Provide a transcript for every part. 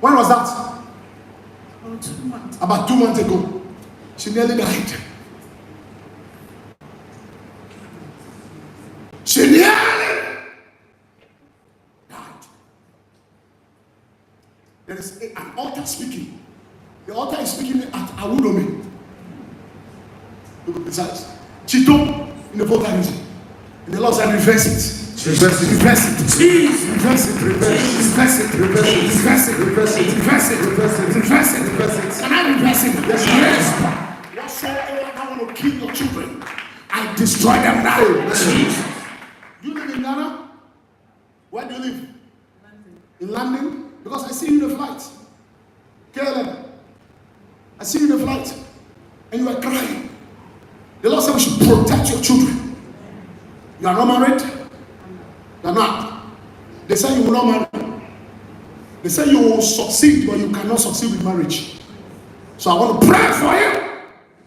When was that? About 2 months. About 2 months ago. She nearly died. She nearly died. There is an altar speaking. The altar is speaking at Awudome. To be precise. Chito in the voter region. And the Lord said, reverse it. Reverse it. Reverse it. Reverse it. Reverse it. Reverse it. Reverse it. Reverse it. Reverse it. Reverse it. Reverse it. Reverse it. Reverse it. Can I reverse it? Yes. Whatsoever I want to kill your children, I destroy them now. You live in Ghana? Where do you live? In London? Because I see you in the flight. KLM. I see you in the flight. And you are crying. The Lord said we should protect your children. You are not married? You are not. They say you will not marry. They say you will succeed, but you cannot succeed with marriage. So I want to pray for you.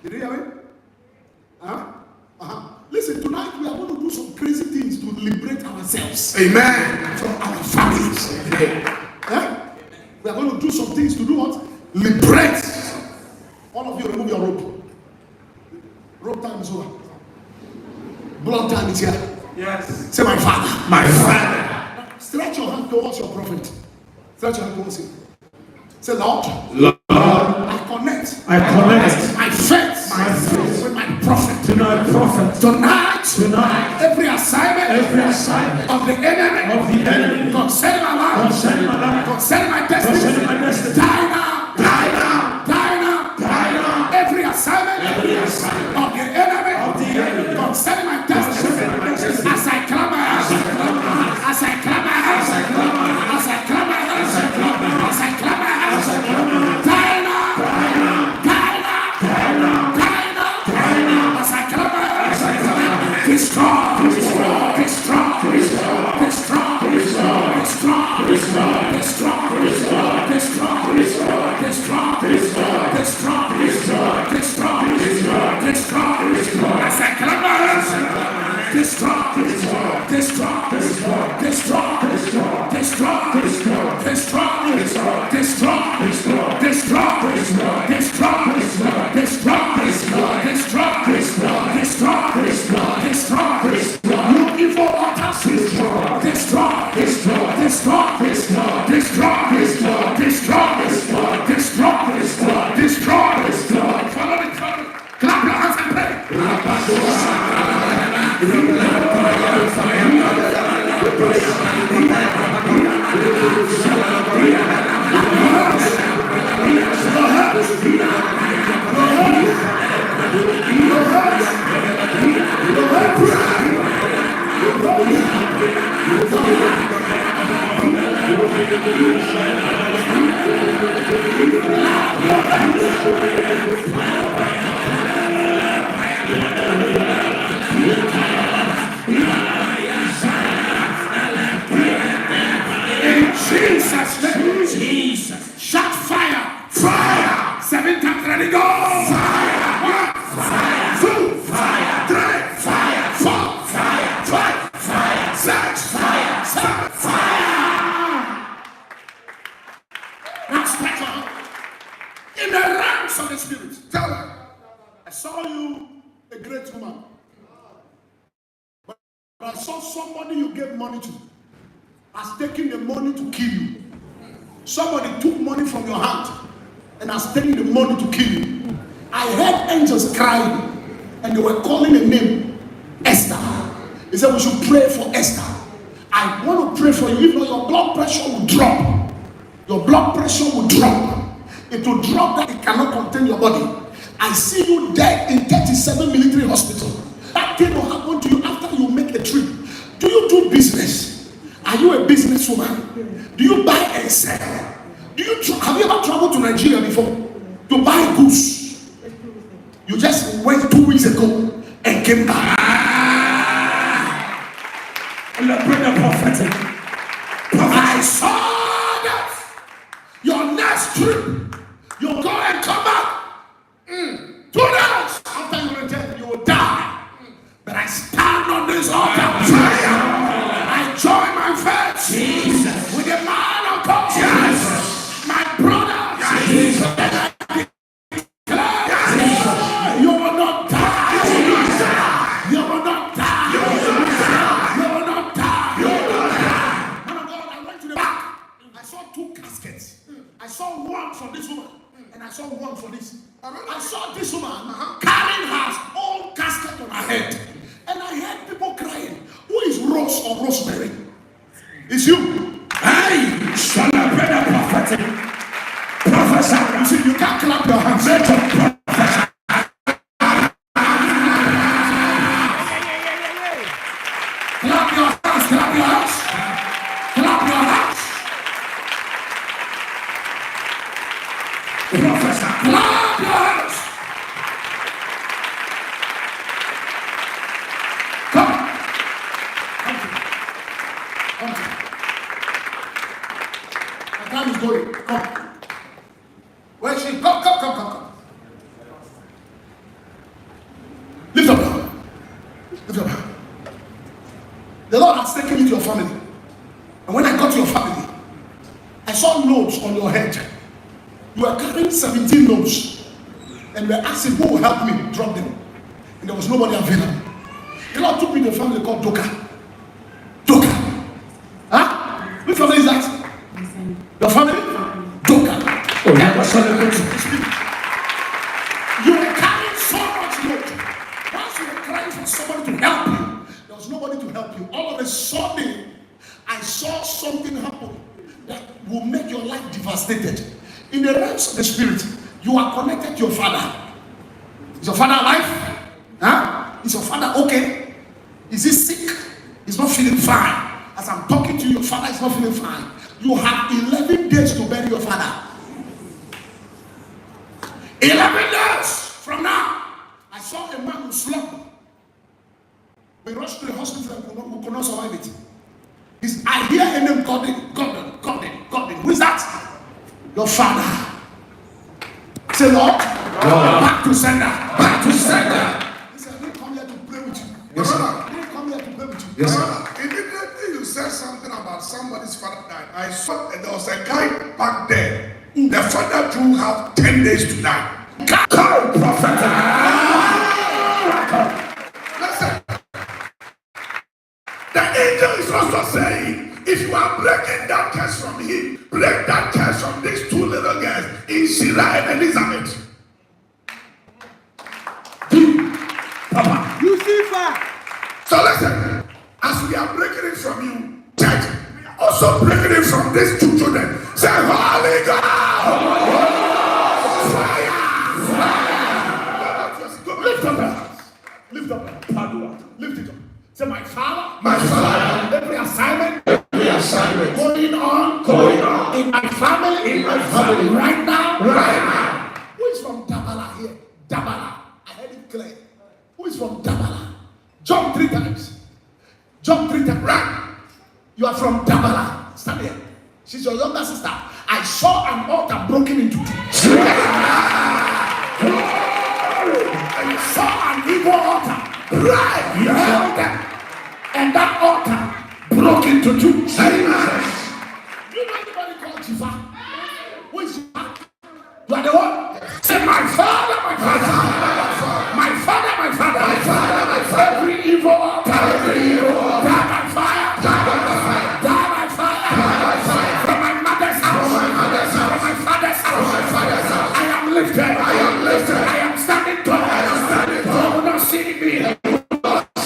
Did you hear me? Listen, tonight we are going to do some crazy things to liberate ourselves. Amen. From our families. Amen. We are going to do some things to do what? Liberate. All of you remove your rope. Rope time is over. Blood time is here. Yes. Say, my father. My father. Stretch your hand towards your prophet. Stretch your hand towards him. Say, Lord. Lord. I connect my faith with my prophet. Tonight, every assignment of the enemy concerning my life, concerning my destiny, die now. Every assignment of the enemy concerning my destiny, as I clap my hands, as I clap my hands, as I clap my hands, as I clap my hands, die now. As I clap my hands, destroy. I see you dead in 37 military hospital. That thing will happen to you after you make a trip. Do you do business? Are you a businesswoman? Do you buy and sell? Have you ever traveled to Nigeria before to buy goods? You just went 2 weeks ago and came back. Prophetic. I saw that your next trip, you'll go and come back. 2 days after you return, you will die. But I stand on this altar of prayer. I join my faith with the man of God. My two caskets. I saw one for this woman, and I saw one for this. I saw this woman carrying her own casket on her head, and I heard people crying. Who is Rose or Rosemary? It's you. Hey, celebrate the prophetic. Professor, you see, you can't clap your hands. Clap your hands, clap your hands. Clap your hands. Professor, clap your hands. Come. Come. My time is going. Come. Where is she? Come. Lift up your hand. Lift up your hand. The Lord has taken me to your family. And when I got to your family, I saw notes on your head. You were carrying 17 notes. And we were asking who will help me drop them. And there was nobody available. The Lord took me to a family called Doka. Doka. Huh? Which family is that? Your family? Doka. oh, that was celebrating. You were carrying so much note. Once you were crying for somebody to help you, there was nobody to help you. All of a sudden, I saw something happen that will make your life devastated. In the realms of the spirit, you are connected to your father. Is your father alive? Huh? Is your father okay? Is he sick? He's not feeling fine. As I'm talking to you, your father is not feeling fine. You have 11 days to bury your father. 11 days from now. I saw a man who slumped. We rushed to the hospital and we could not survive it. I hear a name, Gordon. Who is that? Your father. Say, Lord, back to sender. Back to sender. He said, I didn't come here to pray with you. Yes, sir. I didn't come here to pray with you. Yes, sir. Immediately you said something about somebody's father died. I saw that there was a guy back there. The father too have 10 days to die. Call prophetic. Listen. The angel is also saying, if you are breaking that curse from him, break that curse from these two little girls, Ishira and Elizabeth. Papa. Lucifer. So listen, as we are breaking it from you, church, we are also breaking it from these two children. Say, Holy God! Fire! Lift up your hands. Lift up your hands. Lift it up. Say, my father. My father. Every assignment. Going on in my family. Right now. Who is from Dabala here? Dabala. I heard it clear. Who is from Dabala? Jump 3 times. Jump 3 times. Right. You are from Dabala. Stand here. She's your younger sister. I saw an altar broken into 2. I saw an evil altar. Right. You held them. And that altar broke into 2. You know anybody called Jifa? Who is Jifa? You are the one. Say, my father, my father. My father, my father. My father, my father. Every evil altar. Die by fire. Die by fire. Die by fire. Die by fire. From my mother's house. From my father's house. I am lifted. I am standing tall. They will not see me.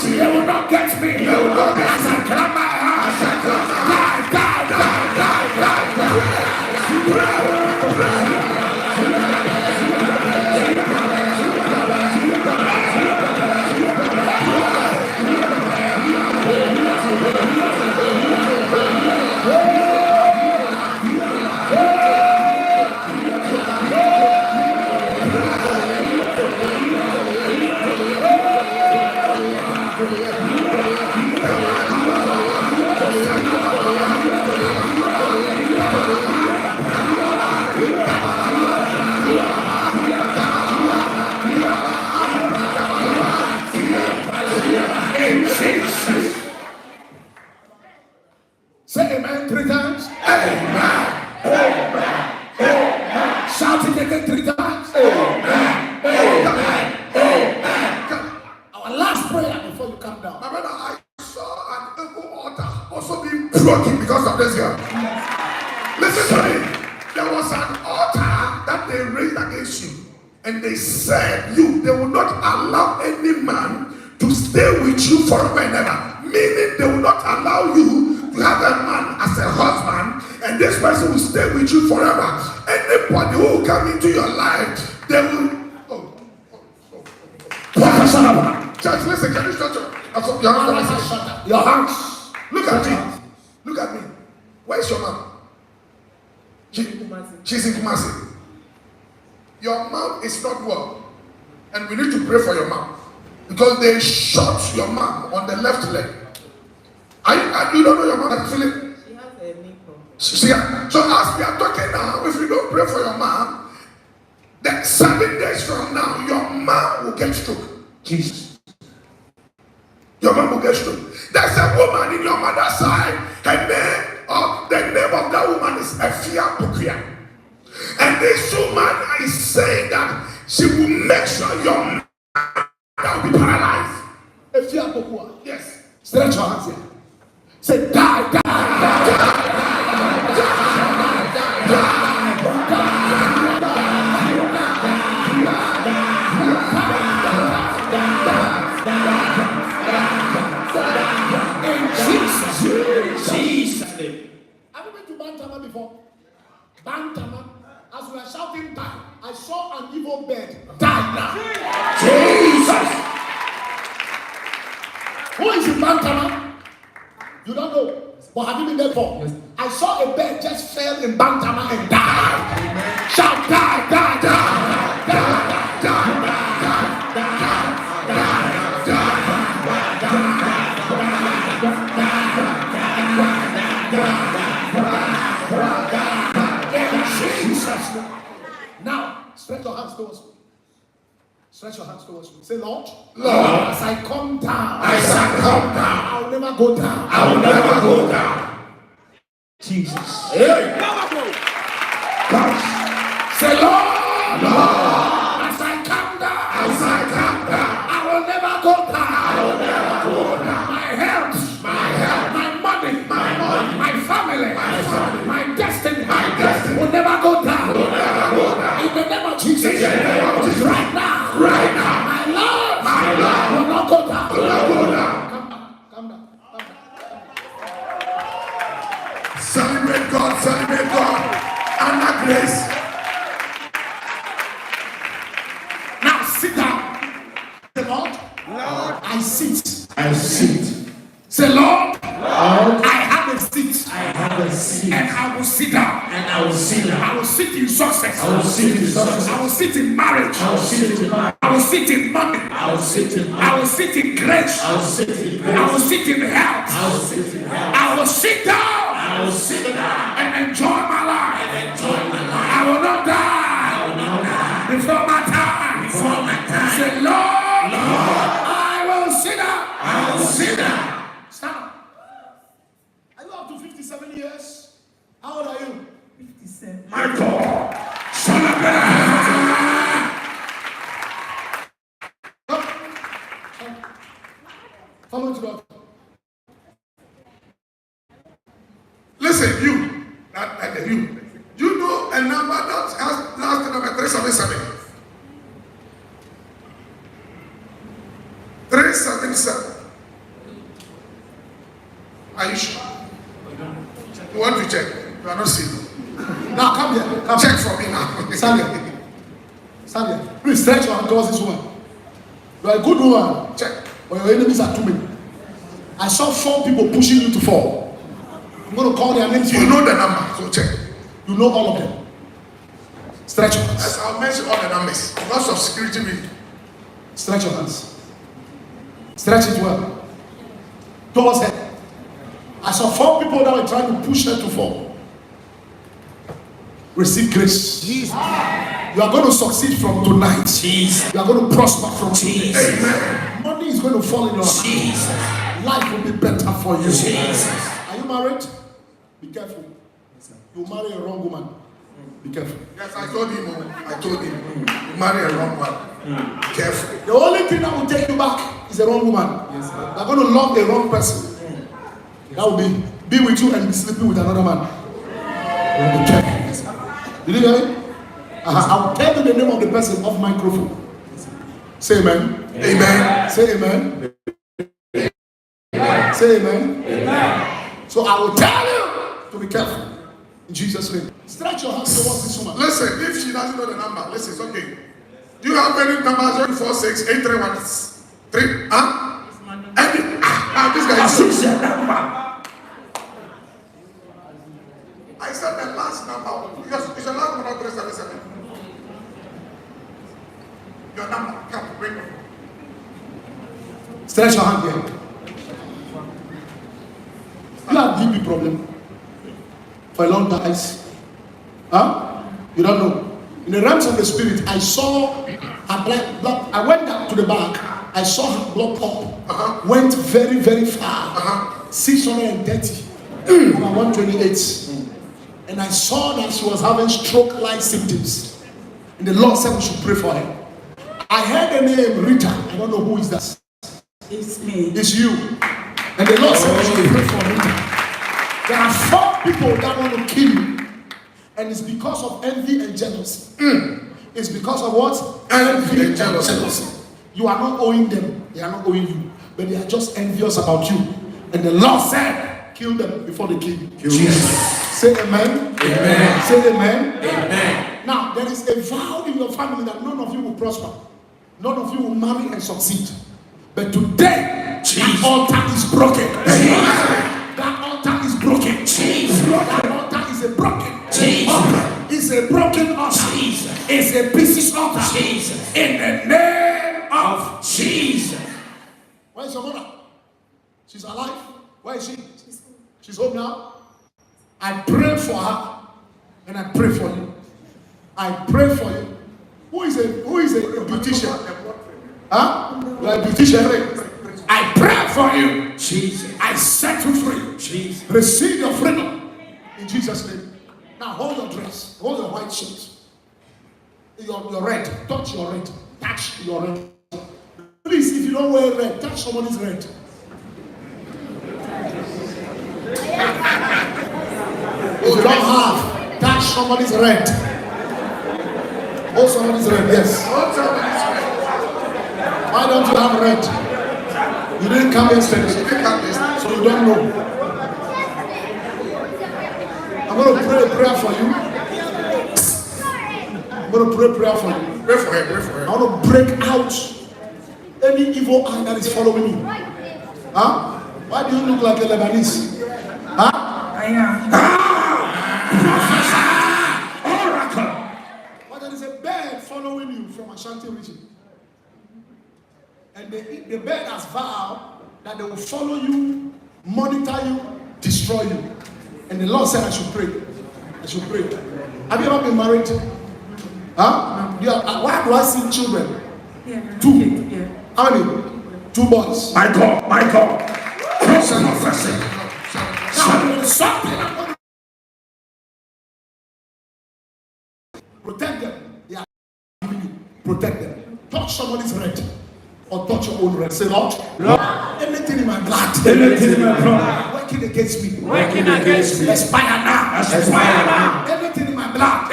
They will not get me. As I clap my hands. Die. Say amen 3 times. Amen. Shout it again 3 times. Amen. Our last prayer before you come down. My brother, I saw an evil altar also being broken because of this girl. Listen. Listen to me. There was an altar that they raised against you. And they said they will not allow any man to stay with you forever and ever. Meaning they will not allow you to have a man as a husband, and this person will stay with you forever. Anybody who will come into your life, they will. Church, listen, can you stretch your hands? Your hands. Look at me. Look at me. Where's your mom? She's in Kumasi. Your mom is not well, and we need to pray for your mom because they shot your mom on the left leg. You don't know your mom actually? She has a knee problem. So as we are talking now, if you don't pray for your mom, then 7 days from now, your mom will get stroke. Jesus. Your mom will get stroke. There's a woman in your mother's side. Her name, the name of that woman is Efia Bukia. And this woman is saying that she will make sure your mother will be paralyzed. Efia Bukia. Yes. Stretch your hands here. Say, die, die, die, die, die, die. Jesus' name. Have you been to Bantama before? Bantama, as we are shouting die, I saw an evil bird die now. Jesus. Who is in Bantama? You don't know, but have you been there before? Yes. I saw a bird just fell in Bantama and died. Amen. Shout die, die, die, die, die, die, die, Now, stretch your hands towards me. Stretch your hands towards me. Say, Lord, as I come down, I will never go down. Jesus. Hey. Say, Lord, as I come down, I will never go down. My health, my money, my family, my destiny, will never go down. In the name of Jesus, right now, my Lord will not go down. Come down. Celebrate God. Anna Grace. Now sit down. Say, Lord, I sit. Say, Lord, I have a seat. And I will sit down. I will sit in success. I will sit in marriage. I will sit in money. I will sit in grace. I will sit in health. I will sit down and enjoy my life. I will not die before my time. Say, Lord, I will sit down. Stand. Are you up to 57 years? How old are you? 57. My God. Follow me to God. Listen, you know a number that has last number 377. 377. Are you sure? You want to check? You are not seeing. Now come here. Come Check for me now. Stand here. Please stretch your hand towards this woman. You are a good woman. Check. But your enemies are too many. I saw 4 people pushing you to fall. I'm going to call their names. You know the number, so check. You know all of them. Stretch your hands. Yes, I'll mention all the numbers. Lots of security reason. Stretch your hands. Stretch it well. Towards her. I saw 4 people that were trying to push her to fall. Receive grace. Jesus. You are going to succeed from tonight. Jesus. You are going to prosper from today. Amen. Money is going to fall in your hand. Life will be better for you. Jesus. Are you married? Be careful. You marry a wrong woman. Be careful. Yes, I told him. You marry a wrong one. Be careful. The only thing that will take you back is a wrong woman. Yes, you are going to love a wrong person. That will be with you and be sleeping with another man. will be careful. Did you hear it? I'll tell you the name of the person off microphone. Say amen. Amen. Say amen. Say amen. Amen. So I will tell you to be careful. In Jesus' name. Stretch your hands towards this woman. Listen, if she doesn't know the number, listen, it's okay. Do you have any number? 046 8313? Huh? This guy is your number. I said the last number. Because it's your last number, 377. Your number. Come, bring it. Stretch your hand here. You have DP problem for a long time. Huh? You don't know. In the realms of the spirit, I saw her blood. I went down to the back. I saw her blood pump. Went very, very far. 630. About 128. And I saw that she was having stroke-like symptoms. And the Lord said we should pray for her. I heard the name Rita. I don't know who is that. It's me. It's you. And the Lord said we should pray for Rita. There are 4 people that want to kill you. And it's because of envy and jealousy. It's because of what? Envy and jealousy. You are not owing them. They are not owing you. But they are just envious about you. And the Lord said, kill them before they kill you. Say amen. Amen. Say amen. Amen. Now, there is a vow in your family that none of you will prosper. None of you will marry and succeed. But today, that altar is broken. That altar is broken. That altar is a broken altar. It's a broken altar. It's a pieces altar. In the name of Jesus. Where is your mother? She's alive. Where is she? She's home now. I pray for her and I pray for you. I pray for you. Who is a beautician? Huh? You are a beautician. I pray for you. Jesus. I set you free. Jesus. Receive your freedom in Jesus' name. Now hold your dress. Hold your white shirt. Your red. Touch your red. Touch your red. Please, if you don't wear red, touch somebody's red. If you don't have, touch somebody's red. Hold somebody's red, yes. Why don't you have red? You didn't come yesterday, so you don't know. I'm going to pray a prayer for you. I'm going to pray a prayer for you. Pray for her, pray for her. I want to break out any evil eye that is following you. Huh? Why do you look like a Lebanese? Huh? I am. Oracle. But there is a bird following you from Ashanti region. And the bird has vowed that they will follow you, monitor you, destroy you. And the Lord said I should pray. I should pray. Have you ever been married? Huh? Why do I see children? Yeah. 2. Yeah. How many? 2 boys. My God. Cross and offensive. Now there is something I'm going to protect them. They are giving you. Protect them. Touch somebody's red. Or touch your own red. Say, Lord, anything in my blood, working against me, expire now. Anything in my blood,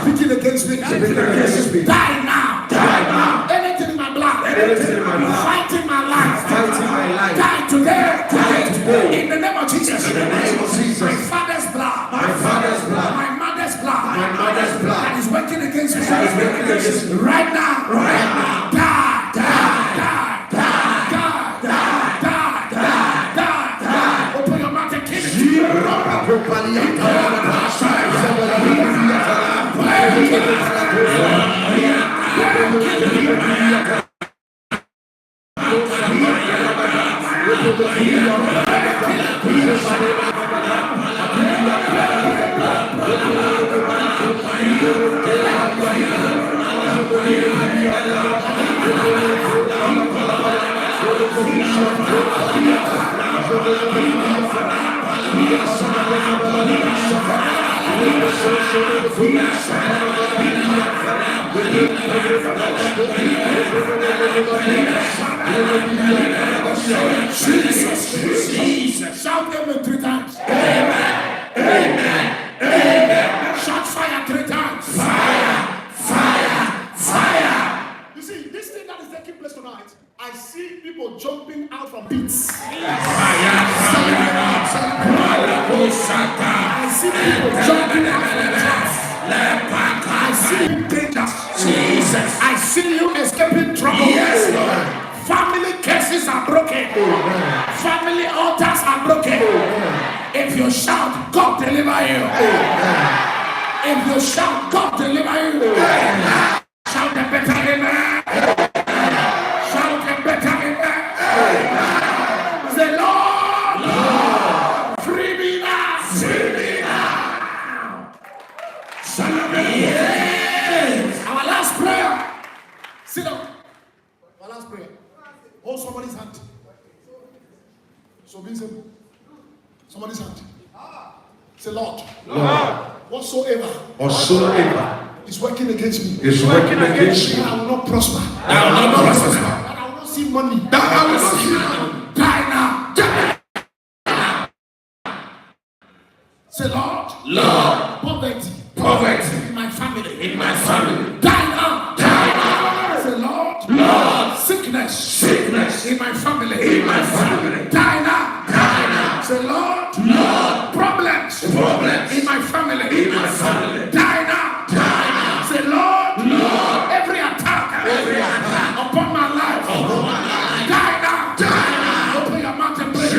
speaking against me, die now. Anything in my blood, fighting my life, die today. In the name of Jesus. My father's blood, my mother's blood, that is working against me, right now, die. Open your mouth and kiss it. Jesus. Shout amen 3 times. Amen. Amen. If you shout, God deliver you. If you shout, God deliver you. Shout a better amen. Shout a better amen. Say, Lord, free me now. Free me now. Yes. Our last prayer. Sit down. Our last prayer. Hold somebody's hand. So be simple. Somebody's hand. Say, Lord, whatsoever is working against me, that I will not prosper. That I will not see money. That I will not see money. Die now. Say, Lord, poverty in my family. Die now. Say, Lord, sickness in my family. Die now. Say, Lord, problems in my family. Die now. Say, Lord, every attack upon my life. Die now. Open your mouth and pray.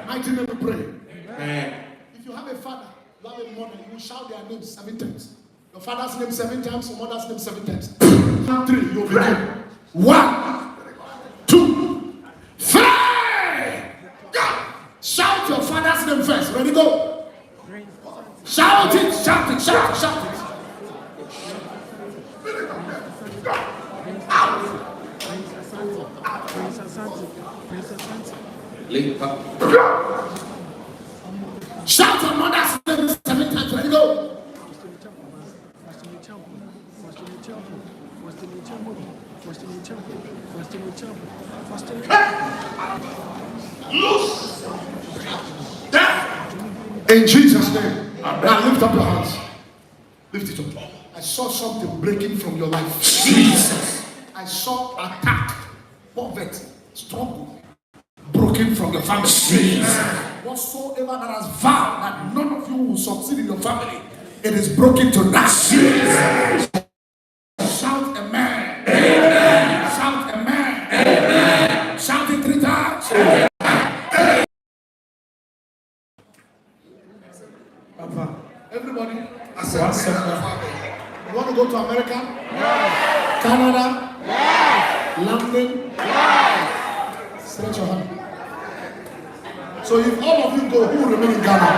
Mighty name we pray. If you have a father, you have a mother, you will shout their names 7 times. Your father's name 7 times, your mother's name 7 times. 3, you'll begin. 1, 2, 3. Go! Shout your father's name first. Ready, go. Shout it. Shout your mother's name 7 times. Ready, go. Loose. In Jesus' name. Now lift up your hands. Lift it up. I saw something breaking from your life. Jesus. I saw attack, poverty, struggle broken from your family. Jesus. Whatsoever that has vowed that none of you will succeed in your family, it is broken tonight. Jesus. Shout amen. Amen. Shout amen. Amen. Shout it 3 times. Amen. Papa, everybody, you want to go to America? Yes. Canada? Yes. London? Yes. Stretch your hand. So if all of you go, who will remain in Ghana?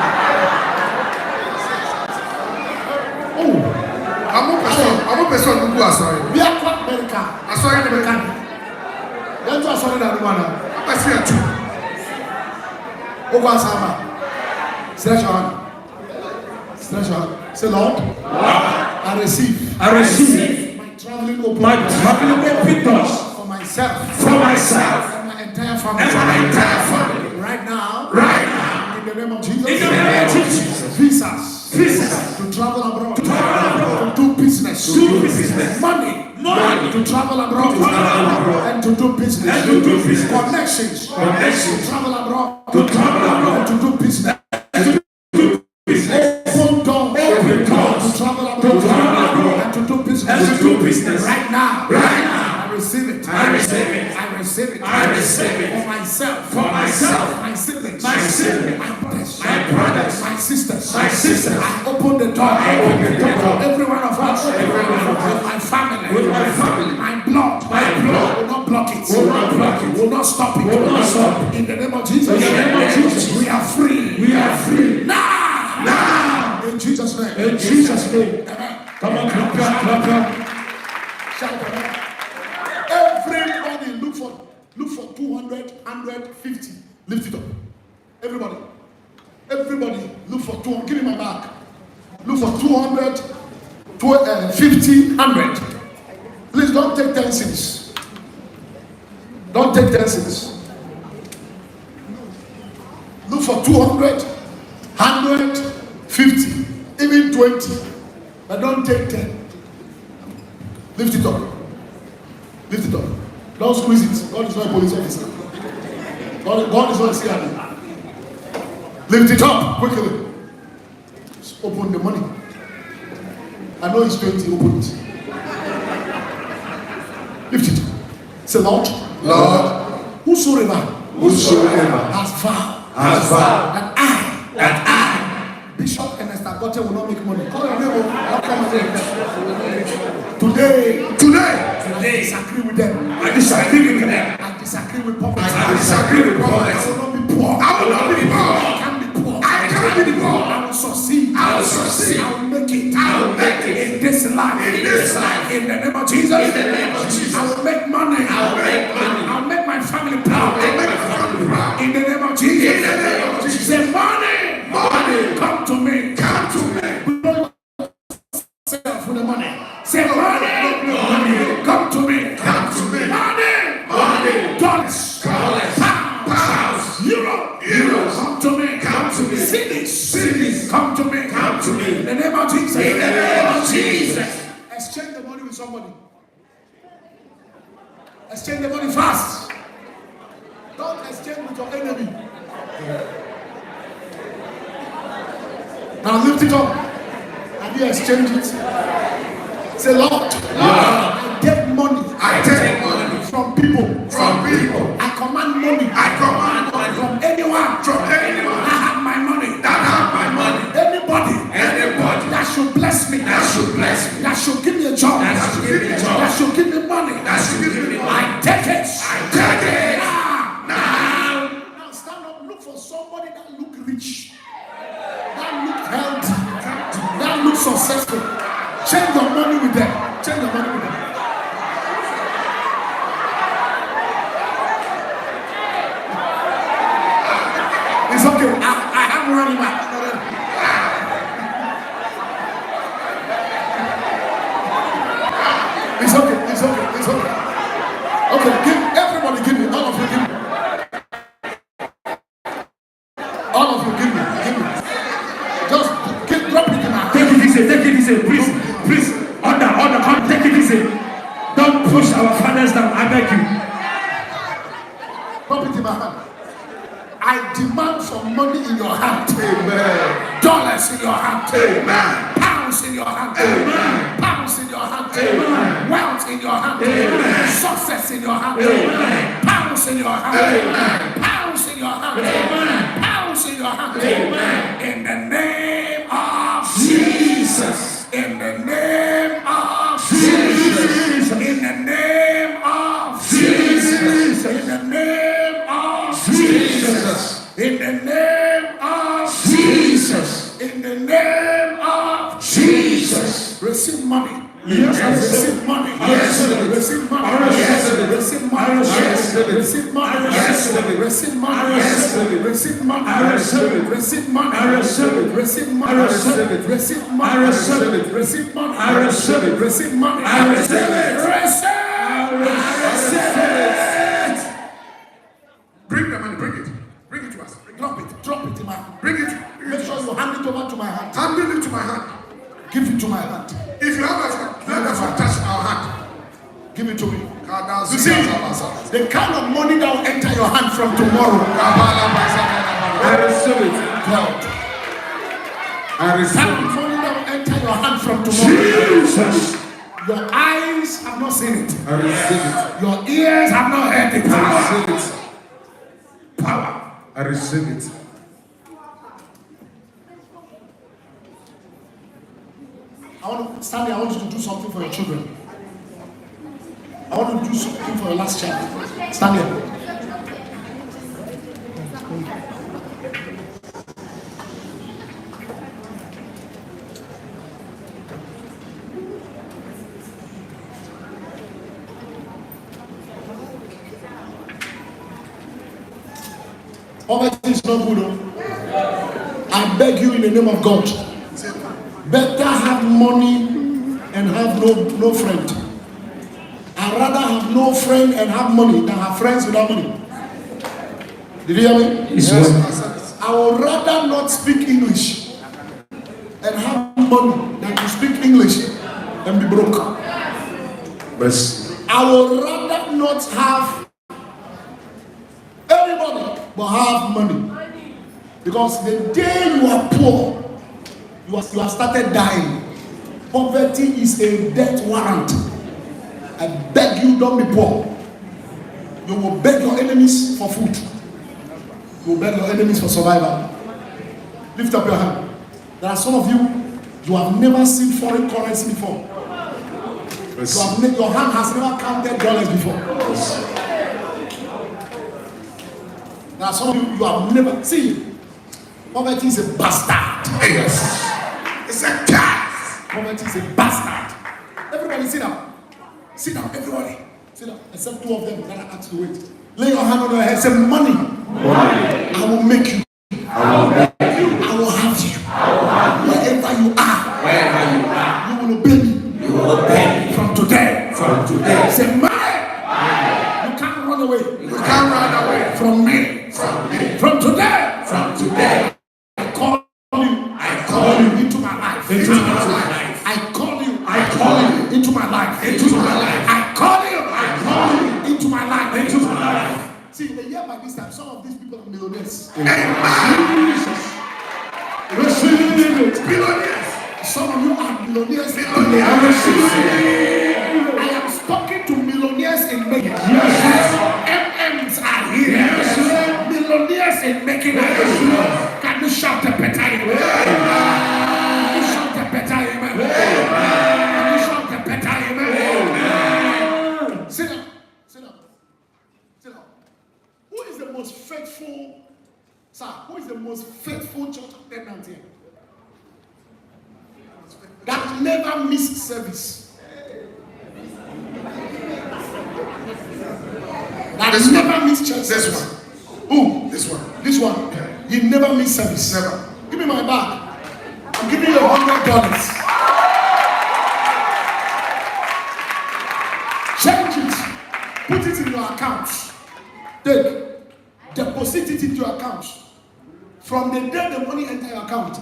Oh, I'm a person who goes sorry. We are from America. I saw you in America. That's what I saw in America. I see it too. Stretch your hand. Stretch your hand. Say, Lord, I receive my traveling open doors for myself. And my entire family. Right now, in the name of Jesus. Visas to travel abroad. To do business. Money to travel abroad. And to do business. Connections to travel abroad. And to do business. Open door to travel abroad. And to do business. Right now. I receive it. For myself. My siblings. My brothers. My sisters. I open the door. Every one of us. With my family. My blood. Will not block it. Will not stop it. In the name of Jesus. We are free. Come on, clap your. Shout out. Everybody look for 200, 150. Lift it up. Everybody look for 200. Give me my bag. Look for 200, 50, 100. Please don't take 10 cents. Don't take 10 cents. Look for 200, 100, 50, even 20. But don't take 10. Lift it up. Lift it up. Don't squeeze it. God is not a police officer. God is not a scared. Lift it up quickly. Just open the money. I know it's 20. Open it. Lift it. Say, Lord. Whosoever has vowed that I, Bishop Ernest Agortey, will not make money. Call your neighbor. I'll come and today, I disagree with them. I disagree with poverty. I will not be poor. I can be poor. I will succeed. I will make it. In this life. In the name of Jesus. I will make money. I'll make my family proud. In the name of Jesus. Say money. Come to me. Yourself with the money. Say money. Come to me. Money. Dollars. Pounds. Euros. Come to me. Cities. Come to me. In the name of Jesus. Exchange the money with somebody. Exchange the money fast. Don't exchange with your enemy. Now lift it up. Have you exchanged it? Say, Lord, I take money. From people. I command money. From anyone. I have my money. Anybody. That should bless me. That should give me a job. That should give me money. I take it. Now stand up. Look for somebody that look rich. That look healthy. That look successful. Change your money with them. It's okay. I have money back. It's okay. Okay, everybody give me. All of you give me. Just drop it in my hand. Take it easy. Please. Order. Come, take it easy. Don't push our fathers down. I beg you. Drop it in my hand. I demand some money in your hand. Amen. Dollars in your hand. Amen. Pounds in your hand. Amen. Pounds in your hand. Amen. Wealth in your hand. Amen. Success in your hand. Amen. Pounds in your hand. Amen. Pounds in your hand. Amen. Pounds in your hand. Amen. In the name of Jesus. In the name of Jesus. In the name of Jesus. In the name of Jesus. In the name of Jesus. In the name of Jesus. Receive money. Yes, receive money. Yes, receive money. Yes, receive money. Yes, receive money. Yes, receive money. Yes, receive money. I receive it. receive money. I receive it. receive money. I receive it. receive money. I receive it. receive money. I receive it. receive money. I receive it. receive it. Bring the money. Bring it to us. Drop it in my hand. Bring it. Make sure you hand it over to my hand. Hand it to my hand. Give it to my hand. If you have a let us touch our hand. Give it to me. You You see, the kind of money that will enter your hand from tomorrow. I receive it. I Kind receive of it. money that will enter your hand from tomorrow. Jesus. Your eyes have not seen it. I receive it. Your ears have not heard it. I receive it. Power. I receive it. Stanley, I want you to do something for your children. I want you to do something for your last child. Stanley. is not good. I beg you in the name of God. Better have money and have no friend. I'd rather have no friend and have money than have friends without money. Did you hear me? Yes. I would rather not speak English and have money than to speak English and be broke. Yes. I would rather not have everybody but have money. Because the day you are poor, you have started dying. Poverty is a death warrant. I beg you, don't be poor. You will beg your enemies for food. You will beg your enemies for survival. Lift up your hand. There are some of you, you have never seen foreign currency before. Yes. Your hand has never counted dollars before. Yes. There are some of you have never seen. Poverty is a bastard. Yes. It's a cat. Poverty is a bastard. Everybody sit down. Sit down, everybody. Sit down. Except two of them that are asked to wait. Lay your hand on your head. Say, money. I will make you. I will have you. Wherever you are. You will obey me. From today. Say, money. You can't run away. From me. From today. I call you into my life. I call you into my life. I call you into my life. See, a year by this time, some of these people are millionaires. Millionaires. Some of you are millionaires. I am talking to millionaires in making. MMs are here. Millionaires in making. Can you shout a better amen? Can you shout a better amen? Can you shout a better amen? Sit down. Who is the most faithful, sir? Who is the most faithful church attendant here? That never missed service. That never missed church service. Who? This one. He never missed service. Never. Give me my bag. I'm giving you $100. Change it. Put it in your account. Deposit it into your account. From the day the money enters your account,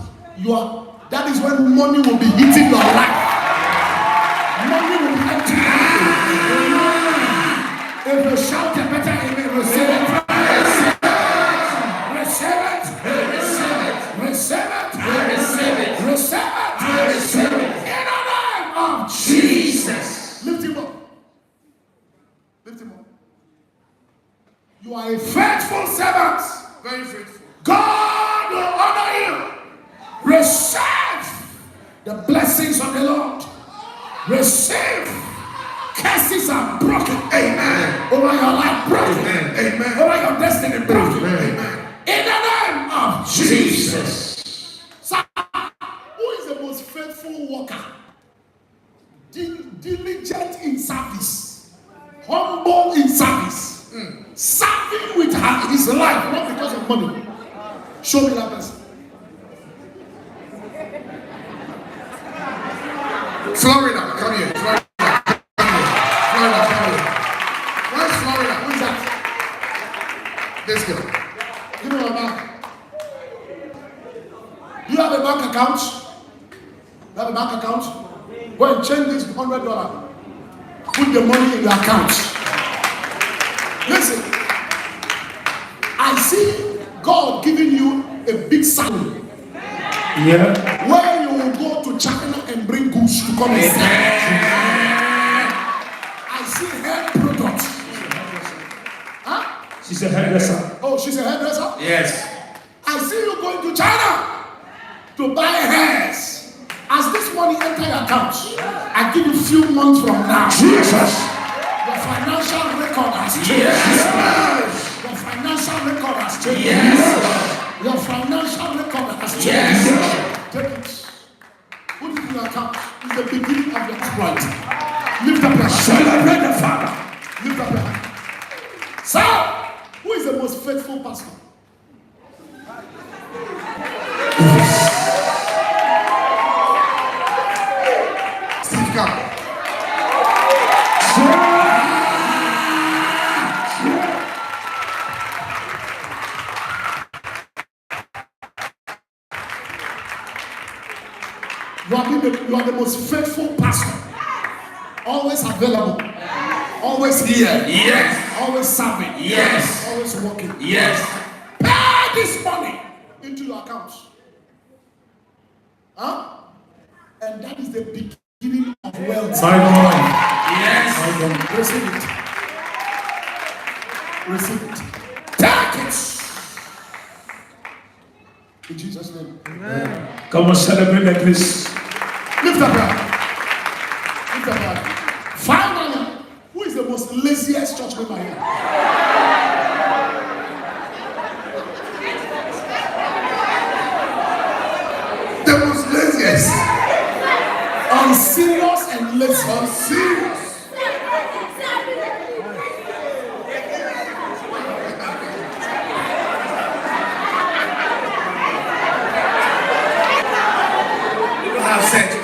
that is when money will be hitting your life. Money will be entering your life. If you shout a better amen, receive it. Receive it. In the name of Jesus. Lift him up. You are a faithful servant. Very faithful. God will honor you. Receive the blessings of the Lord. Receive. Curses are broken. Amen. Over your life, broken. Amen. Over your destiny, broken. Amen. In the name of Jesus. So, who is the most faithful worker? Diligent in service. Humble in service. Serving with his life, not because of money. Show me that person. Florida, come here. Florida, come here. Where's Florida? Who is that? This girl. Give me my bank. Do you have a bank account? You have a bank account? Go and change this $100. Put the money in the account. Listen, I see God giving you a big salary. Yeah. Where you will go to China and bring goods to come and sell. I see hair products. Huh? She's a hairdresser. Oh, she's a hairdresser? Yes. I see you going to China to buy hairs. As this money enter your account, I give you a few months from now. Jesus. Your financial record has changed. Yes. Your financial record has changed. Yes. Your financial record has changed. Yes. Take it. Put it in your account. It's the beginning of your exploit. Lift up your hand. Celebrate the Father. Lift up your hand. Sir, who is the most faithful pastor? come. You are the most faithful pastor. Always available. Always here. Yes. Always serving. Yes. Always working. Yes. Pay this money into your account. Huh? And that is the beginning of wealth. My God. Yes. Receive it. Receive it. Take it. In Jesus' name. Amen. Come on, celebrate like this. Lift up your hand. Lift up your hand. Finally, who is the most laziest church member here? The most laziest. Unserious and lazy. Unserious.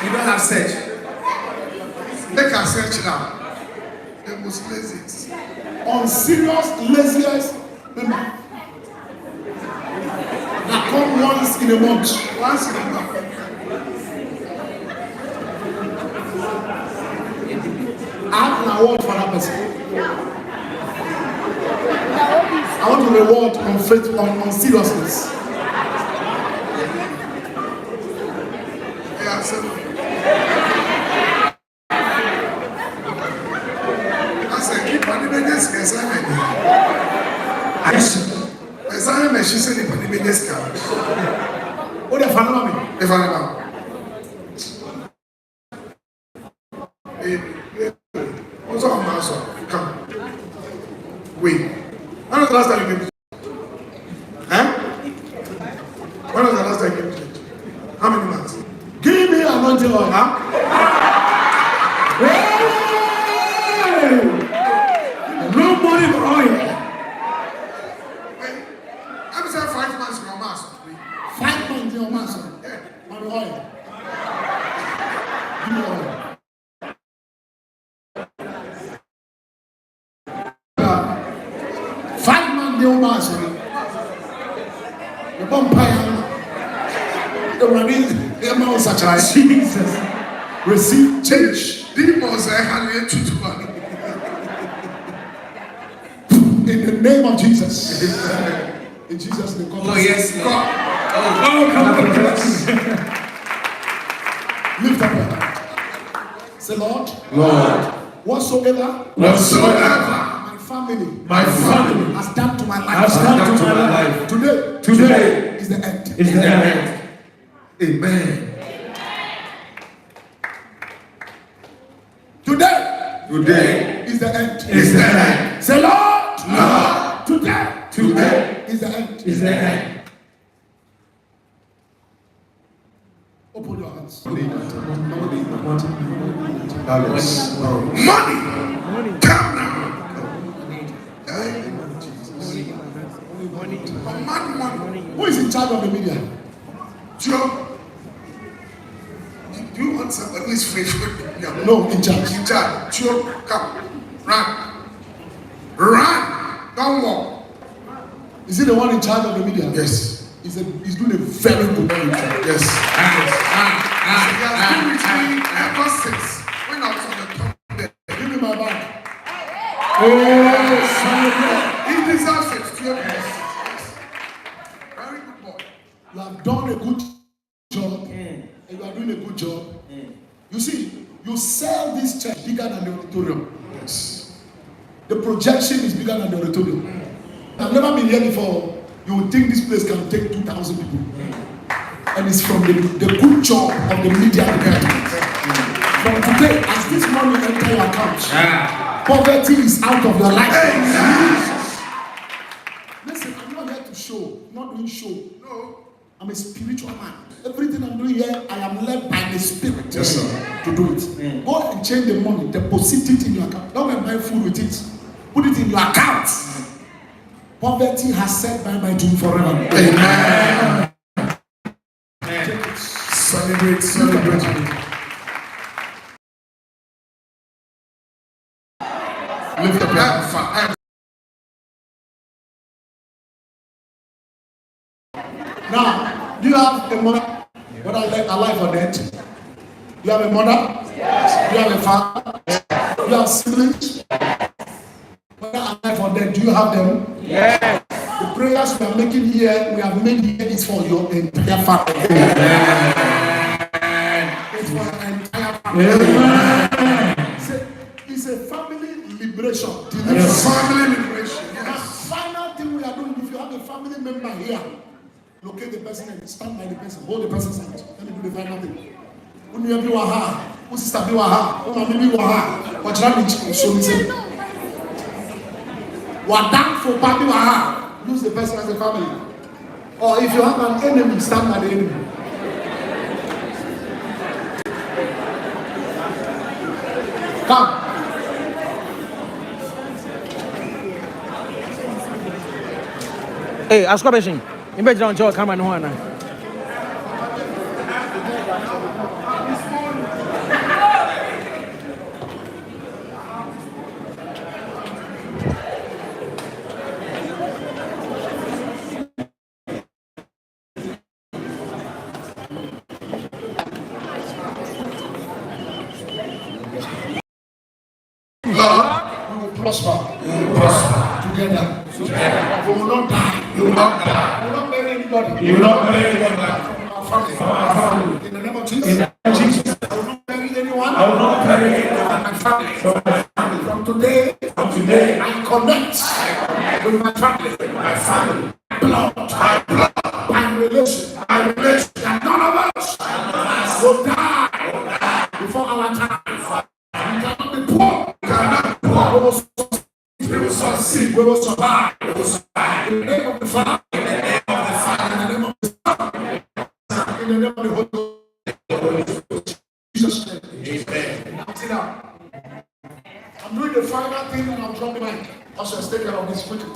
You don't have search. Make a search now. The most laziest. Unserious, laziest member. That come once in a month. Once in a month. I have an award for that person. I want to reward on faith, on seriousness. Yeah, so. I said, keep on the biggest assignment. Assignment, she said, the biggest count. What the family? The family. What's up, Master? Come. Wait. When was the last time you came to church? Huh? When was the last time you came to church? How many months? Give me anointing oil. Huh? No money for oil. Wait. I'm saying 5 months from your master. 5 months in your master. Yeah. On the oil. Give me oil. 5 months in your master. The vampire. The running. The amount such as Jesus. receive change. Demons are handling to money. In the name of Jesus. In Jesus' name. Oh, yes, Lord. God. Come on. Lift up your hand. Say, Lord. Lord. Whatsoever. Whatsoever My family has done to my life. Today is the end. Amen. Today is the end. Say, Lord. Today is the end. Open your hands. Money. Come now. Money. Who is in charge of the media? Joe. Do you want somebody who is faithful? No, in charge. In charge. Joe, come. Run. Don't walk. Is he the one in charge of the media? Yes. He's doing a very good job. Yes. He has been with me ever since. When I was on the top there. Give me my bag. He deserves it. Yes. Very good boy. You have done a good job. And you are doing a good job. You see, you sell this church bigger than the auditorium. Yes. The projection is bigger than the auditorium. I've never been here before. You would think this place can take 2,000 people. And it's from the good job of the media department. From today, as this money enter your account, poverty is out of your life. Listen, I'm not here to show, not doing show. No. I'm a spiritual man. Everything I'm doing here, I am led by the Spirit Yes, sir. to do it. Go and change the money, deposit it in your account. Don't go and buy food with it. Put it in your account. Poverty has said bye-bye to you forever. Amen. Celebrate. Lift up your hands. Now, do you have a mother, whether alive or dead? You have a mother? Yes. You have a father? Yes. You have siblings? Whether alive or dead, do you have them? Yes. The prayers we are making here, we have made here is for your entire family. It's for your entire family. It's a family liberation. It's family liberation. The final thing we are doing, if you have a family member here, locate the person and stand by the person, hold the person's hand. Let me do the final thing. When you be waha, who sister be waha, who mama be waha, what you have show me say. Wadam for papi waha. Use the person as a family. Or if you have an enemy, stand by the enemy. Come. Hey, ask a question. You better don't joke, come on, Juana. Prosper. We will prosper together. We will not die. You will not die. You will not bury anybody. You will not bury anybody. From our family. In the name of Jesus. In the name of Jesus. I will not bury anyone. I will not bury anyone. My family. From today, I connect with my family. My family. Blood. My relation. And none of us will die before our time. We cannot be poor. We cannot be poor. We will succeed. We will survive. We will survive. In the name of the Father. In the name of the Father. In the name of the Son. In the name of the Holy Ghost. Jesus' name. Amen. Now sit down. I'm doing the final thing and I'll drop the mic. Also, let's take care of this quickly.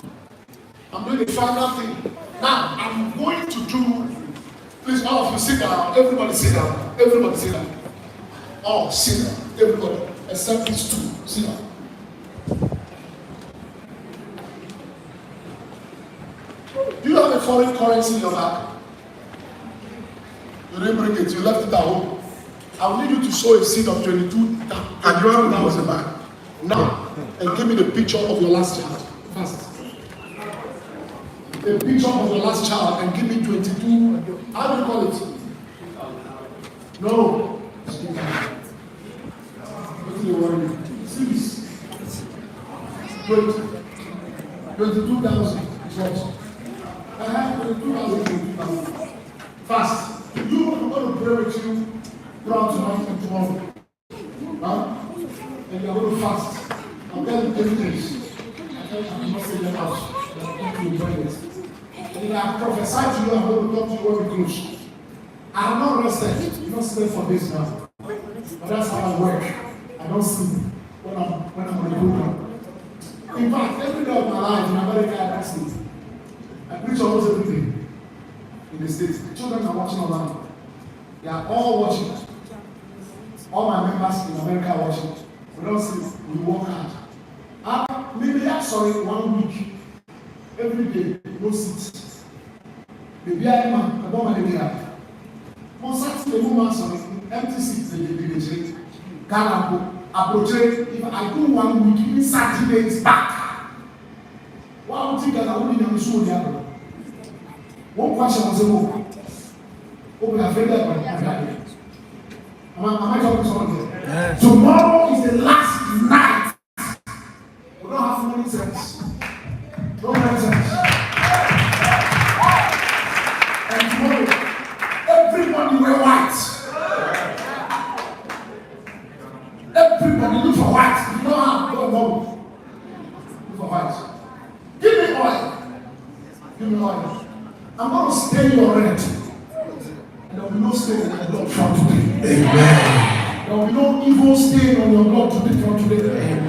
I'm doing the final thing. Now, I'm going to do. Please, all of you sit down. Everybody sit down. Everybody sit down. Oh, sit down. Everybody. Except these two. Sit down. Do you have a foreign currency in your bag? You didn't bring it, you left it at home. I will need you to sow a seed of 22,000. And you have that was a bag. Now, and give me the picture of your last child. Fast. A picture of your last child and give me 22. How do you call it? No. What do you want? See this? 22,000 is what? I have 22,000. Fast. You are going to pray with you throughout tonight and tomorrow. Huh? And you are going to fast. I'll tell you 10 days. I'm not saying the house. I'm going to and I prophesy to you, I'm going to talk to you when we close. I have not rested. You don't sleep for this now. But that's how I work. I don't sleep when I'm on the program. In fact, every day of my life in America, I don't sleep. I preach almost every day in the States. The children are watching online. They are all watching. All my members in America are watching. We don't sleep. We work hard. Maybe I'm sorry, 1 week. Every day, no seat. Maybe I'm a woman in here. Most of the woman sorry, empty seats they did. Ghana, approach. If I do 1 week, even Saturday is back. Why would you think that I wouldn't have shown the other? One question was a move. Oh, we are afraid that am I talking to someone here? Yes. Tomorrow is the last night. We don't have money sense. No money sense. And tomorrow, everybody wear white. Everybody look for white. You don't have no money. Look for white. Give me oil. Give me oil. I'm going to stay your rent. And there will be no stain on your blood from today. Amen. There will be no evil stain on your blood today from today. Amen.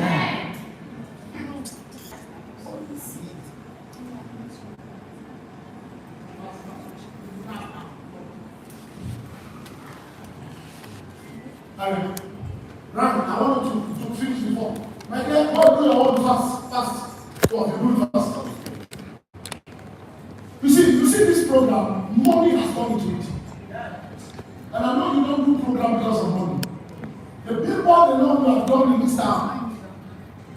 Now, I want to finish before. My dear, God do your own fast. So you do fast. You see this program, money has gone into it. And I know you don't do program because of money. The billboard alone you have done in this town,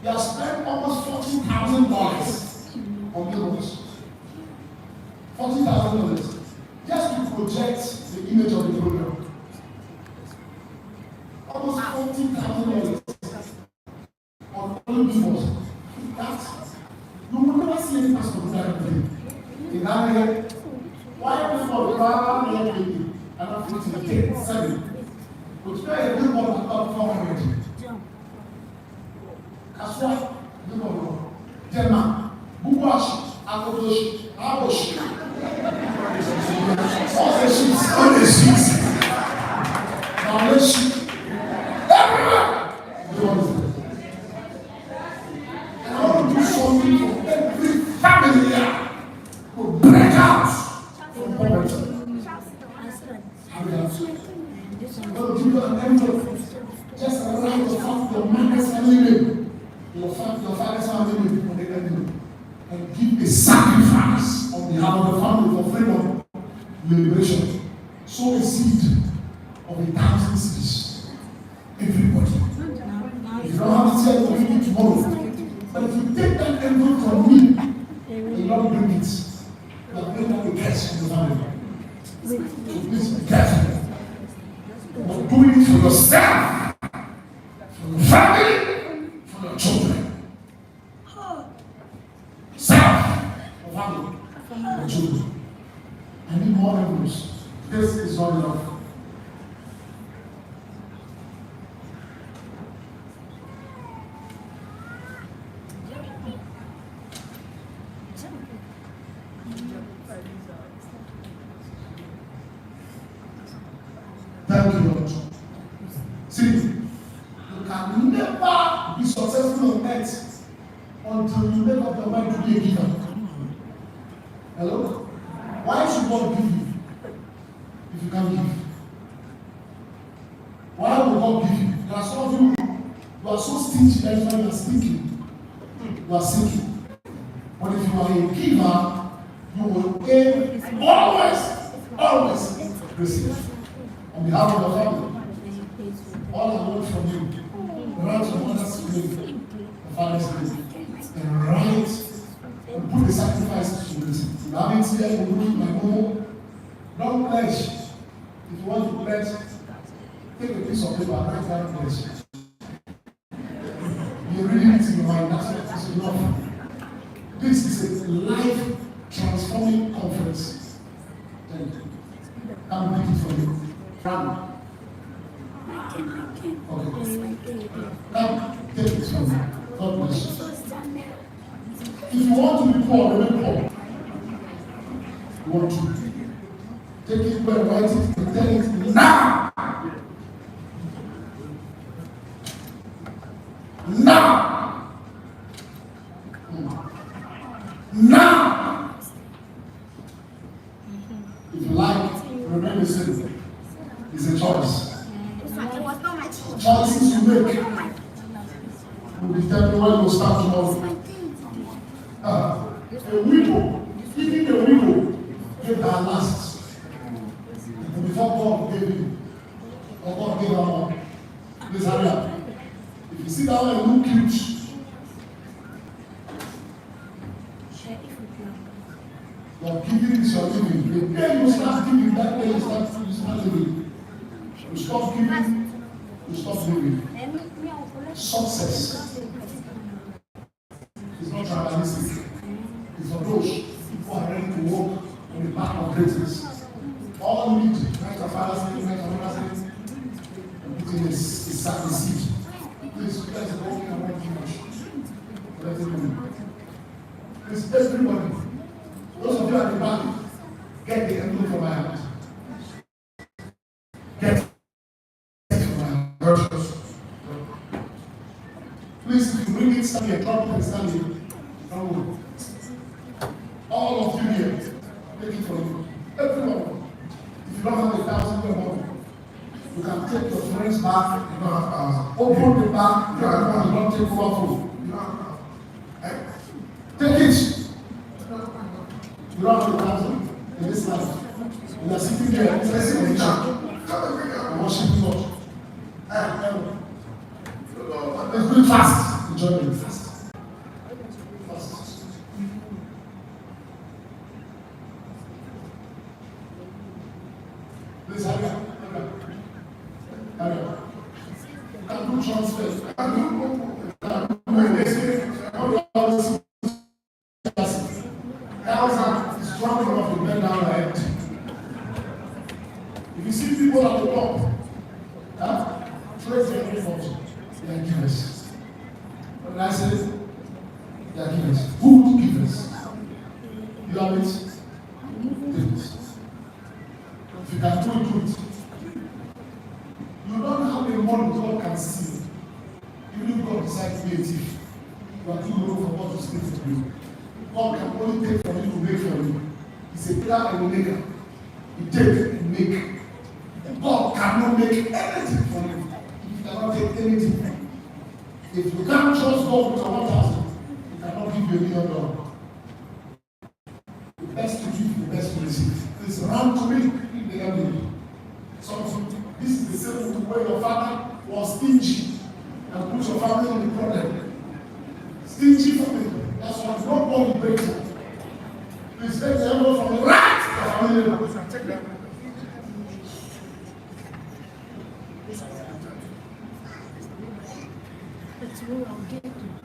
you have spent almost $40,000 on billboards. $40,000 just to project the image of the program. Almost $40,000 on only billboards. That you will never see any pastor do that thing. In that area, why before the power and I'm going to take 7. But today a billboard is about 400. That's why billboard. Tema, Buwashi, Agortey, Abosh. All the sheets. Now let's shoot. Everywhere. And I want to do something for every family here to break out from poverty. God give you an envelope. Just write your mother's family name, your father's family name on the envelope, and give a sacrifice on behalf of the family for freedom, liberation. Sow a seed of 1,000 seeds. Everybody. If you don't have it yet, we'll give it tomorrow. But if you take that envelope from me and you don't bring it, you are bringing up a curse in the family. So please be careful. But doing it for yourself, for your family, for your children. Self, your family, your children. I need more envelopes. This is not enough. Thank you, Lord. See, you can never be successful on earth until you make up your mind to be a giver. Hello? Why should God give you if you can't give? Why will God give you? There are some of you are so stingy that you are seeking. You are seeking. But if you are a giver, you will always receive. On behalf of your family, all I want from you, write your mother's name, your father's name, and write and put the sacrifice to it. You have it here, you will do my home. Don't pledge. If you want to pledge, take a piece of paper and write down pledge. You read it in your mind, that's enough. This is a life transforming conference. Thank you. I'm ready for you. Come. Okay. Now, take it from me. God bless you. If you want to be poor, remain poor. You want to. Take it by write it and tell it now. Now. Now. If you like, remain the same. It's a choice. Choices you make will determine when you start tomorrow. A widow, even a widow, gave her last. And before God gave him, or God gave her more. Please hurry up. If you sit down and look cute, your giving is your living. The day you start giving, that day you start living. You stop giving, you stop living. Success is not tribalistic. It's for those who are ready to walk on the path of greatness. All you need to make a father's name, make a mother's name, and putting is seed. Please, you guys are walking around too much. Let it go. Please, everybody, those of you at the back, get the envelope from my hand. Get please, if you bring it, stand here, drop it and stand here. All of you here, take it from you. Everyone. If you don't have 1,000 more, you can take your friends back. You don't have 1,000. Open the bank, you don't take over food. Take it. You don't have the thousand in this life. You are sitting there, blessing on each other. Worshiping God. Let's do it fast. Enjoy it fast. Fast. Please hurry up. Hurry up. You can do transfer. Thousand is strong enough to bend down her head. If you see people at the top, trace their name. They are givers. When I say they are givers, good givers. You have it? Take it. If you can do it, you don't have the money God can see. Even if God decides to be a thief, you are too low for God to steal for you. God can only take from you to make for you. He's a player and a maker. He takes and make. God cannot make anything from you. He cannot take anything from you. If you can't trust God with 1,000, He cannot give you $1 million. The best to give, the best to receive. Please run to me in the enemy. So this is the same way your father was stingy and put your family in the problem. Stingy family. That's why nobody breaks it. Please take the envelope from the right to your family. Take them.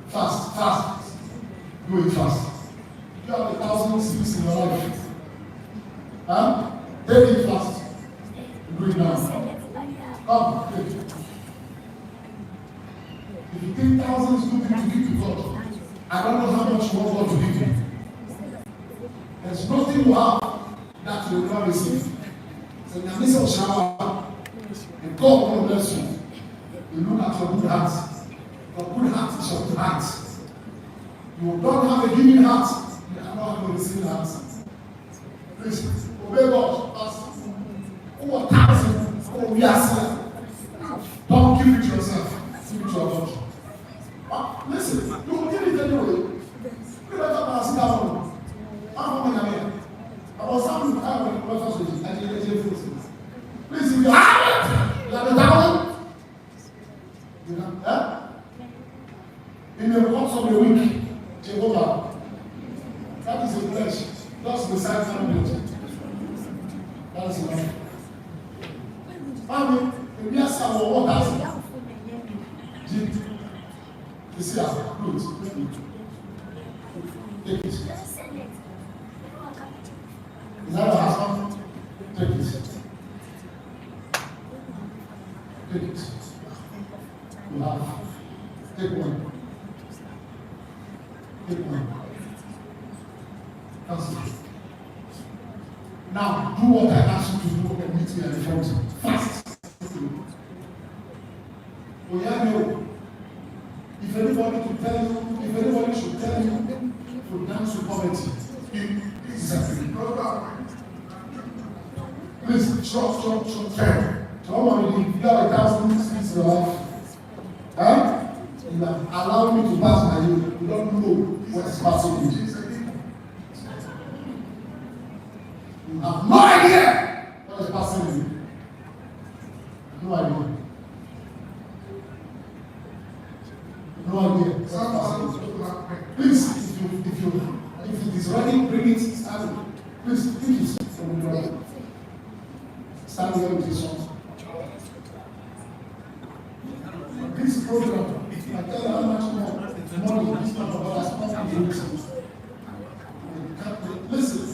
Fast, fast. Do it fast. You have 1,000 sleeps in your life. Huh? Take it fast. Do it now. Come, take it. If you think 1,000 is good to give to God, I don't know how much you want God to give you. There's nothing you have that you will not receive. So in the midst of shower, and God will bless you. You look at your good heart. Your good heart is your good heart. You don't have a giving heart. You cannot have a receiving heart. Please, obey God. Over 1,000. Oh, yes. Don't give it to yourself. Give it to your God. Listen, you will give it anyway. You better pass it down. I was having time when the first week. I didn't get it. Please, if you have it, you have the $1,000. You know that? In the course of the week, Jehovah, that is a flesh, just beside 100. That is enough. Mommy, if you ask our waters, you see our clothes. Take it. Is that your husband? Take it. Take it. You have. Take one. Take one. That's it. Now, do what I ask you to do and meet me at the front. Fast. Oh, yeah, no. If anybody should tell you to dance with poverty, exactly. Please, stop. So, if you have 1,000 seats in your life, you have allowed me to pass by you. You don't know what is passing you. You have no idea what is passing you. No idea. No idea what is passing you. Please, if it is ready, bring it. Stand. Please, take it from the brother. Stand here with his sons. This program, I tell you how much more money this man of God has come to listen. Listen,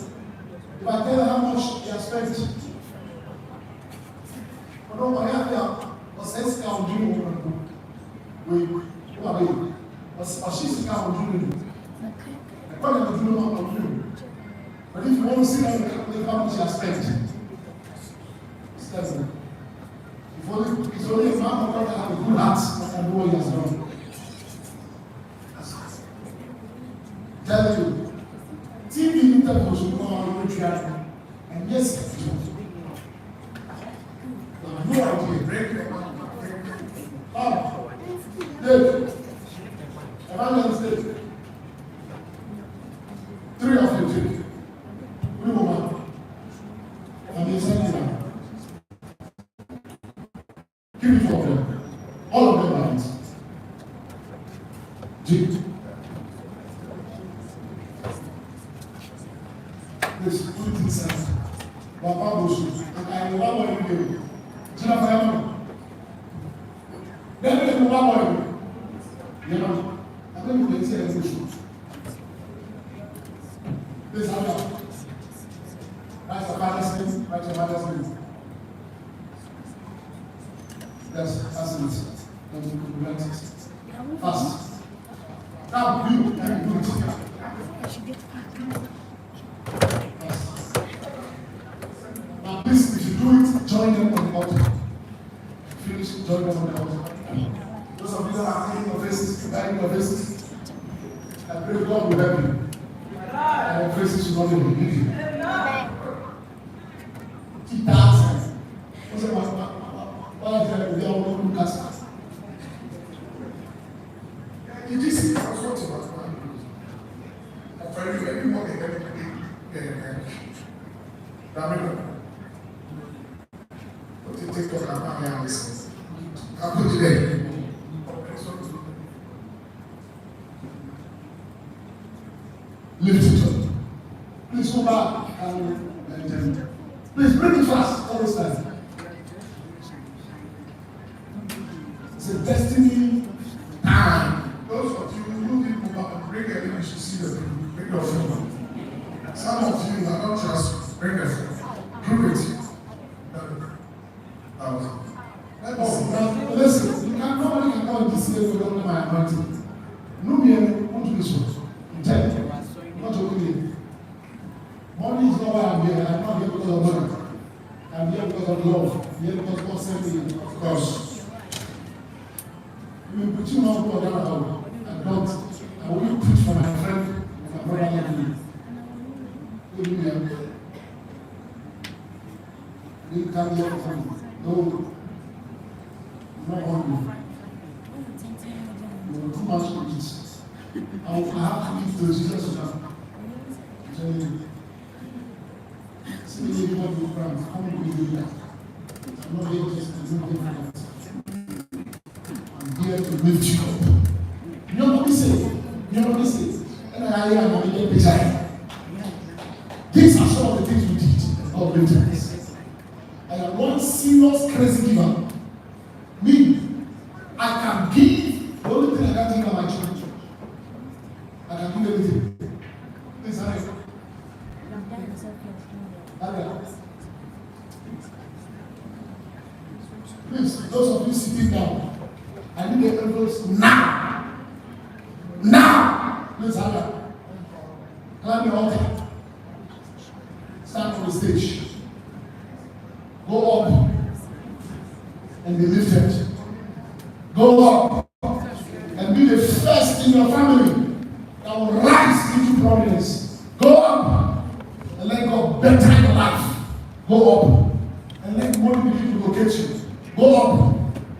if I tell you how much he has spent, I don't want to have a count doing she's count doing. I call him doing. But if you want to see how much he has spent, it's doesn't. It's only a man of God that has a good heart that can do what he has done. Tell you, TV interviews will come on the trial, and yes, you have no idea. Hey, evangelist, hey. 3 of you take. 3 women. And they send you down. Give it for them. All of them are it. Take. Please put it inside. Papa Boshu. And I will want what you do. Tina Fayama. Then we will want what you do. You know, I think we can say a Boshu. Please have it. Write your father's name. Write your mother's name. Yes, that's it. And you can write it. Fast. Now you can do it. Now please, if you do it, join them on the altar. Finish, join them on the altar. Those of you that are cleaning your faces, preparing your faces, I pray God will help you. And your faces should not be leave you. 2,000. What's the matter? Why is there a little Lucas? You just see, I was watching about one. I'm very more than everybody. What do you take of my house? I'll put you there. Lift it up. Please go back and please bring it fast all this time. It's a destiny time. Those of you who need to go back and bring it, you should see the bring your phone. Some of you are not just bring a phone. Prove it. Now, listen, you can nobody can come and display for them my anointing. No me won't do this one. I'm telling you. I'm not joking you. Money is not why I'm here. I'm not here because of money. I'm here because of love. I'm here because God sent me, of course. You will put you on board now. I will preach for my friend and my brother like you. You come here for me. No. Not hungry. You will too much to eat. I have to eat to Jesus now. I'm telling you. See me even if you cry. How many will do that? I'm not here just to do that. I'm here to lift you up. You know what he said? You know what he said? And I am a little bit tired. These are some of the things we did of Deliverance. I am one serious crazy giver. Me, I can give the only thing I can't give are my children. I can give everything. Please, hurry. Please, those of you sitting down, I need the envelopes now. Now! Please, hurry. Climb the altar. Stand on the stage. Go up and be lifted. Go up and be the first in your family that will rise into prominence. Go up and let God better your life. Go up and let money begin to locate you. Go up.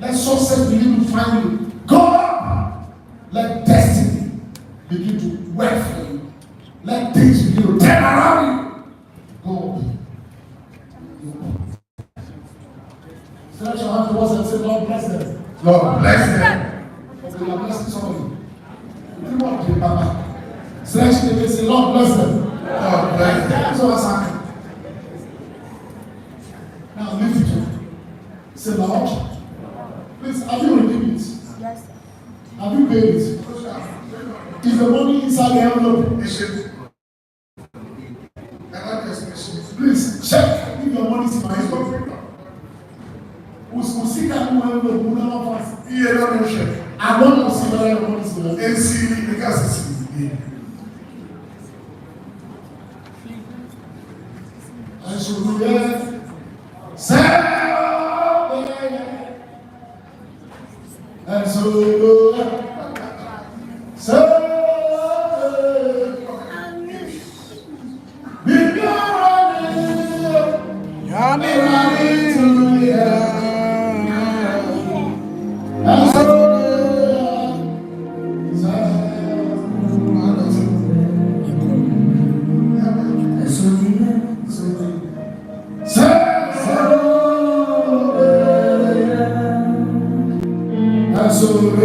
Let success begin to find you. Go up. Let destiny begin to work for you. Let things begin to turn around you. Go up. Stretch your hand towards and say, Lord bless them. Lord bless them. Okay, you are blessing somebody. You want to Papa. Stretch them and say, Lord bless them. Lord bless them. That's what's happening. Now lift it up. Say, Lord, please, have you redeemed it? Yes. Have you paid it? Is the money inside the envelope? Please check if your money is in my envelope. Usika mu envelope, mu never pass. I want to see whether your money is in my envelope. I should be there. And so I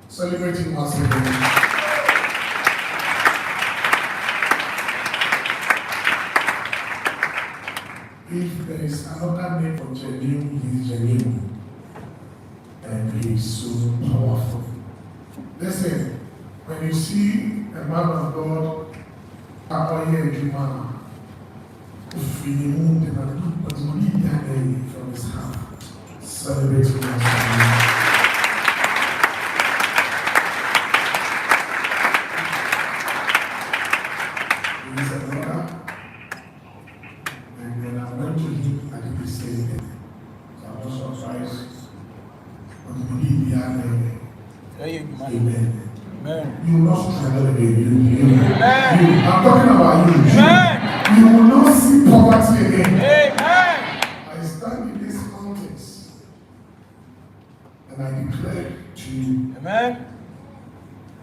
Celebrating once again. If there is another name for genuine, he is genuine. And he is so powerful. Listen, when you see a man of God, from his heart, celebrating once again. Amen. Amen. You will not struggle again. I'm talking about you. Amen. You will not see poverty again. Amen. I stand in this mountains and I declare to you, amen,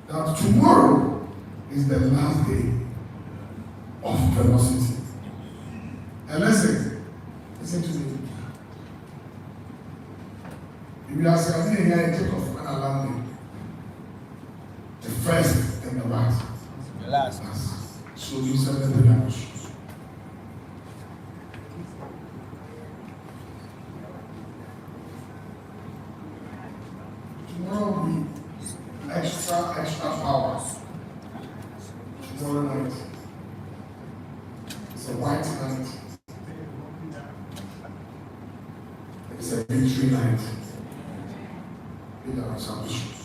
that tomorrow is the last day of velocity. And listen to me. If you are saying here, take off an alarm. The first and the last. The last. So you said that the last. Tomorrow will be extra powers. Tomorrow night. It's a white night. It's a victory night. In our salvation.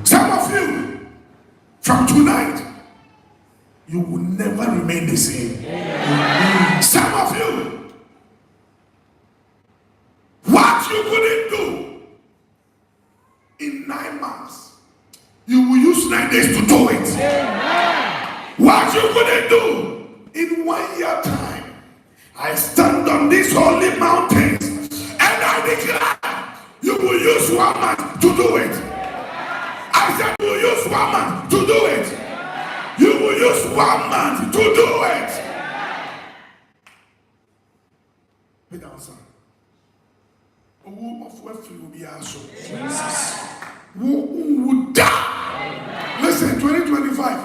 Some of you, from tonight, you will never remain the same. Some of you, what you couldn't do in 9 months, you will use 9 days to do it. What you couldn't do in 1 year time, I stand on these holy mountains and I declare you will use 1 month to do it. I said you will use 1 month to do it. You will use 1 month to do it. Pay down, son. Obofour will be also. Who would die? Listen, 2025.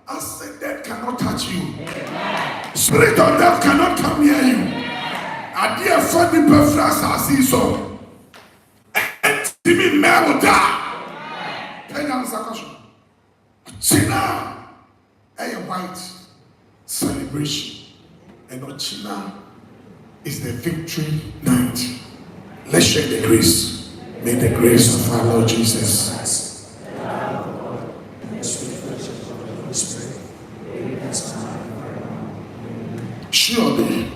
I said death cannot touch you. Spirit of death cannot come near you. I dear funny preference I see so. And me will die. Pay down the question. China, a white celebration. And China is the victory night. Let's share the grace. May the grace of our Lord Jesus. Surely.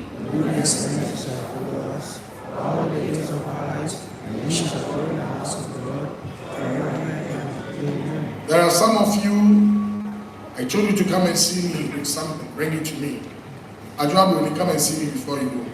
All the days of our lives, and we shall dwell in the house of the Lord forever and ever. There are some of you, I told you to come and see me with something, bring it to me. Ajuabu, when you come and see me before you go.